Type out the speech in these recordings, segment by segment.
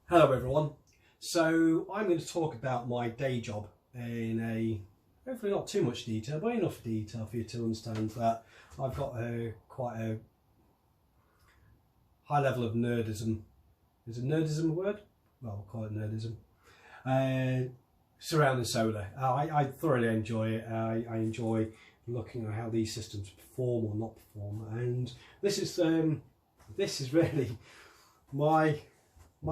Hello everyone. So I'm going to talk about my day job in hopefully not too much detail, but enough detail for you to understand that I've got quite a high level of nerdism. Is nerdism a word? Well, we'll call it nerdism. Surrounding solar. I thoroughly enjoy it. I enjoy looking at how these systems perform or not perform, and this is really my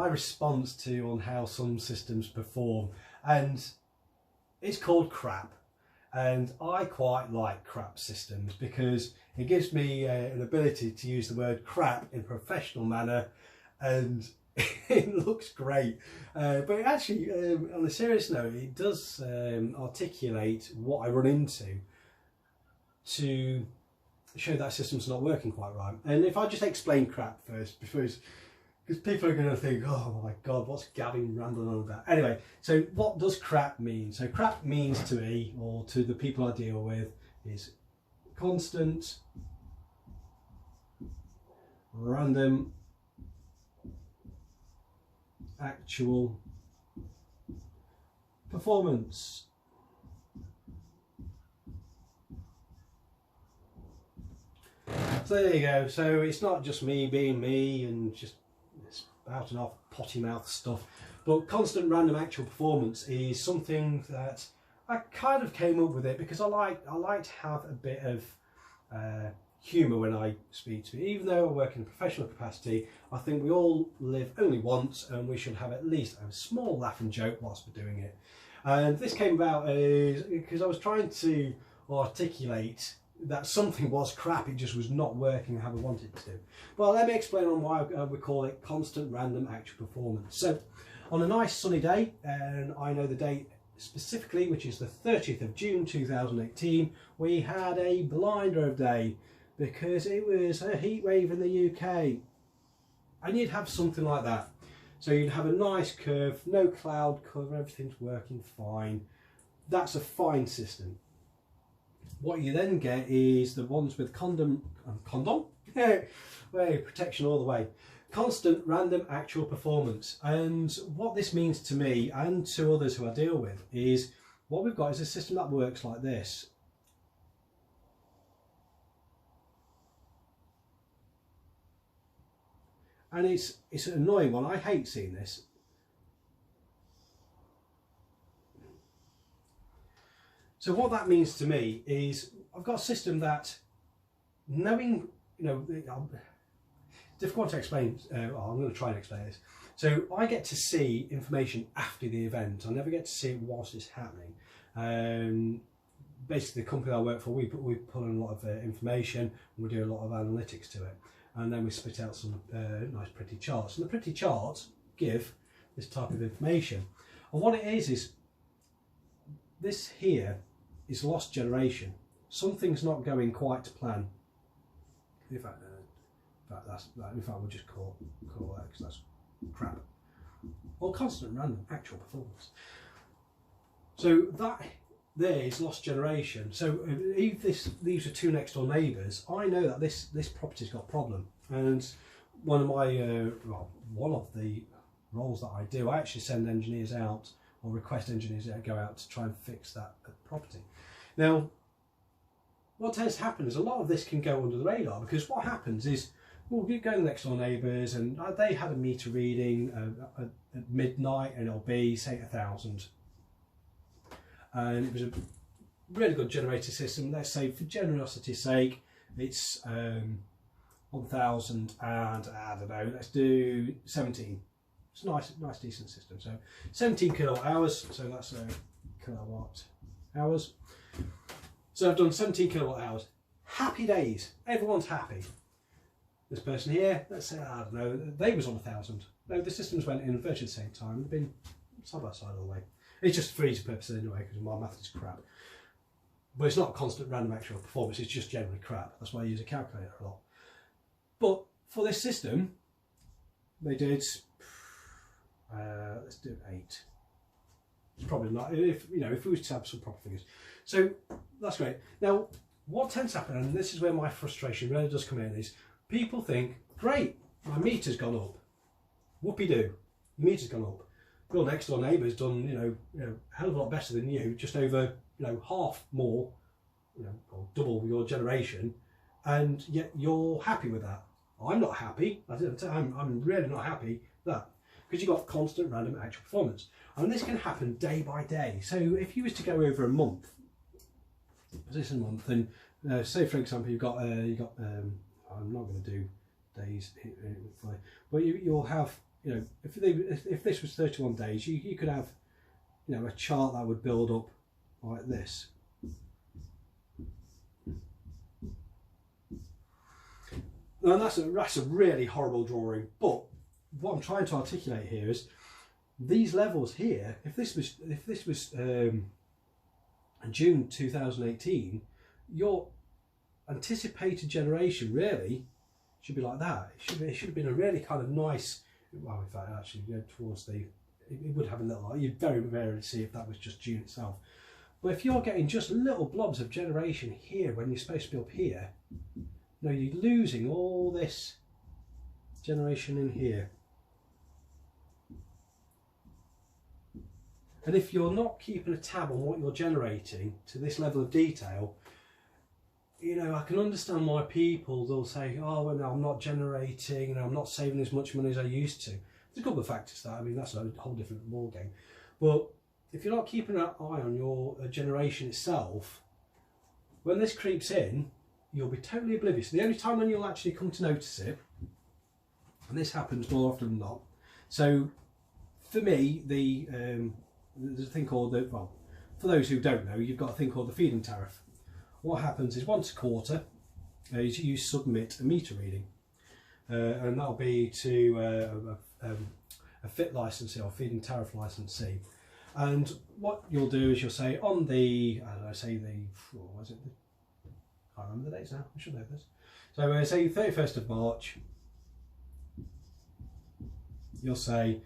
response to on how some systems perform, and it's called crap. And I quite like crap systems because it gives me an ability to use the word crap in a professional manner, and it looks great. But actually, on a serious note, it does articulate what I run into to show that system's not working quite right. And if I just explain crap first, because people are going to think, oh my god, what's Gavin rambling on about? Anyway, so what does crap mean? So crap means to me, or to the people I deal with, is constant, random, actual performance. So there you go. So it's not just me being me and just out and off potty mouth stuff, but constant random actual performance is something that I kind of came up with it because I like to have a bit of humour when I speak to it. Even though I work in a professional capacity, I think we all live only once and we should have at least a small laugh and joke whilst we're doing it. And this came about because I was trying to articulate that something was crap, it just was not working how we wanted it to. Well, let me explain on why we call it constant random actual performance. So on a nice sunny day, and I know the date specifically, which is the 30th of June 2018, we had a blinder of day because it was a heat wave in the UK, and you'd have something like that. So you'd have a nice curve, no cloud cover, everything's working fine. That's a fine system. What you then get is the ones with condom, protection all the way. Constant random actual performance. And what this means to me and to others who I deal with is what we've got is a system that works like this. And it's an annoying one. I hate seeing this. So what that means to me is I've got a system that, knowing, difficult to explain, well, I'm going to try and explain this. So I get to see information after the event. I never get to see it whilst it's happening. Basically, the company I work for, we pull in a lot of information and we do a lot of analytics to it. And then we spit out some nice pretty charts. And the pretty charts give this type of information. And what it is this here is lost generation. Something's not going quite to plan. In fact, we'll just call that, because that's crap. Or constant random actual performance. So that there is lost generation. So if these are two next door neighbours, I know that this property's got a problem. And one of my one of the roles that I do, I actually send engineers out, or request engineers that go out to try and fix that property. Now, what tends to happen is a lot of this can go under the radar, because what happens is, well, you go to the next door neighbours and they had a meter reading at midnight, and it'll be, say, 1,000. And it was a really good generator system. Let's say, for generosity's sake, it's 1,000 and, I don't know, let's do 17. It's a nice decent system. So 17 kilowatt hours, so that's kilowatt hours. So I've done 17 kilowatt hours. Happy days, everyone's happy. This person here, let's say, I don't know, they was on 1,000. No, the systems went in virtually the same time. They've been side by side all the way. It's just for easy purposes anyway, because my math is crap. But it's not constant random actual performance, it's just generally crap. That's why I use a calculator a lot. But for this system, they did, let's do 8. It's probably not, if we were to have some proper figures. So that's great. Now, what tends to happen, and this is where my frustration really does come in, is people think, great, my meter's gone up. Whoopie-doo. your meter's gone up. Your next door neighbour's done, a hell of a lot better than you, just over, half more, or double your generation, and yet you're happy with that. I'm not happy. I'm really not happy with that, because you've got constant random actual performance, and this can happen day by day. So if you was to go over a month, and say for example you've got I'm not going to do days, but you'll have, if this was 31 days, you could have, a chart that would build up like this. Now that's a really horrible drawing, but what I'm trying to articulate here is these levels here. If this was June 2018, your anticipated generation really should be like that. It should have been a really kind of nice. Well, in fact, actually, towards it would have a little. You'd very rarely see if that was just June itself. But if you're getting just little blobs of generation here when you're supposed to be up here, you're losing all this generation in here. And if you're not keeping a tab on what you're generating to this level of detail, I can understand why they'll say, oh, well, no, I'm not generating, I'm not saving as much money as I used to. There's a couple of factors to that. That's a whole different ball game. But if you're not keeping an eye on your generation itself, when this creeps in, you'll be totally oblivious. The only time when you'll actually come to notice it, and this happens more often than not. So for me, there's a thing called for those who don't know, you've got a thing called the feed-in tariff. What happens is once a quarter, you submit a meter reading, and that'll be to a FIT licensee or feed-in tariff licensee. And what you'll do is you'll say on the, I can't remember the dates now, I should know this. So say 31st of March, you'll say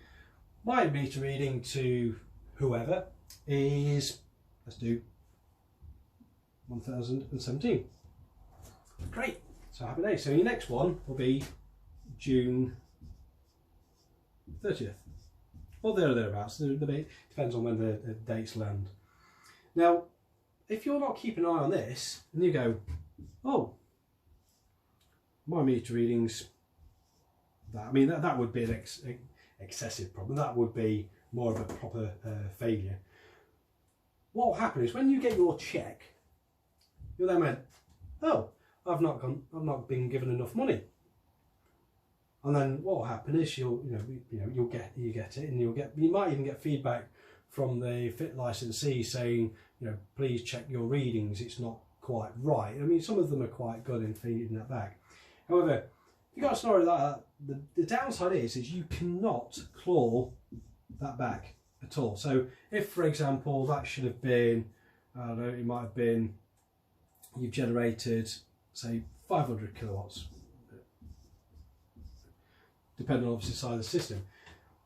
my meter reading to whoever is, let's do 1017. Great, so happy day. So your next one will be June 30th, or there or thereabouts. The depends on when the dates land. Now, if you're not keeping an eye on this, and you go, oh, my meter readings, that would be an excessive problem. That would be more of a proper failure. What will happen is when you get your check, you'll then went, oh, I've not been given enough money. And then what will happen is you'll get it, and you might even get feedback from the FIT licensee saying, please check your readings, it's not quite right. Some of them are quite good in feeding that back. However, if you've got a scenario like that, the downside is you cannot claw that back at all. So if, for example, that should have been, I don't know, it might have been, you've generated, say, 500 kilowatts, depending on obviously the size of the system.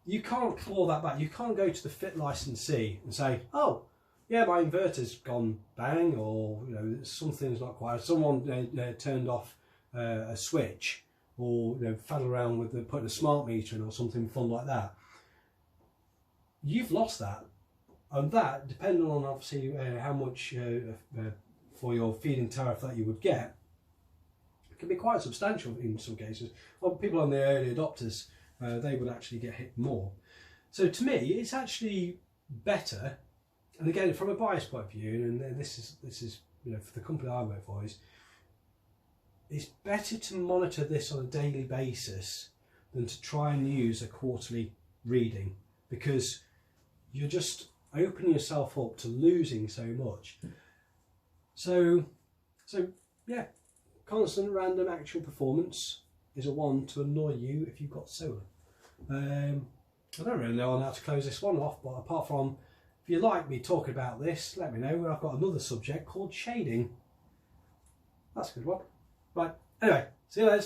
You can't claw that back. You can't go to the FIT licensee and say, oh, yeah, my inverter's gone bang, or something's not quite. Someone turned off a switch, or faddle around with putting a smart meter in or something fun like that. You've lost that, and that, depending on obviously how much for your feed-in tariff that you would get, it can be quite substantial in some cases. Well, people on the early adopters, they would actually get hit more. So to me, it's actually better. And again, from a bias point of view, and this is for the company I work for, it's better to monitor this on a daily basis than to try and use a quarterly reading, because you're just opening yourself up to losing so much. So yeah, constant random actual performance is a one to annoy you if you've got solar. I don't really know how to close this one off, but apart from, if you like me talking about this, let me know. I've got another subject called shading. That's a good one. Right, anyway, see you later.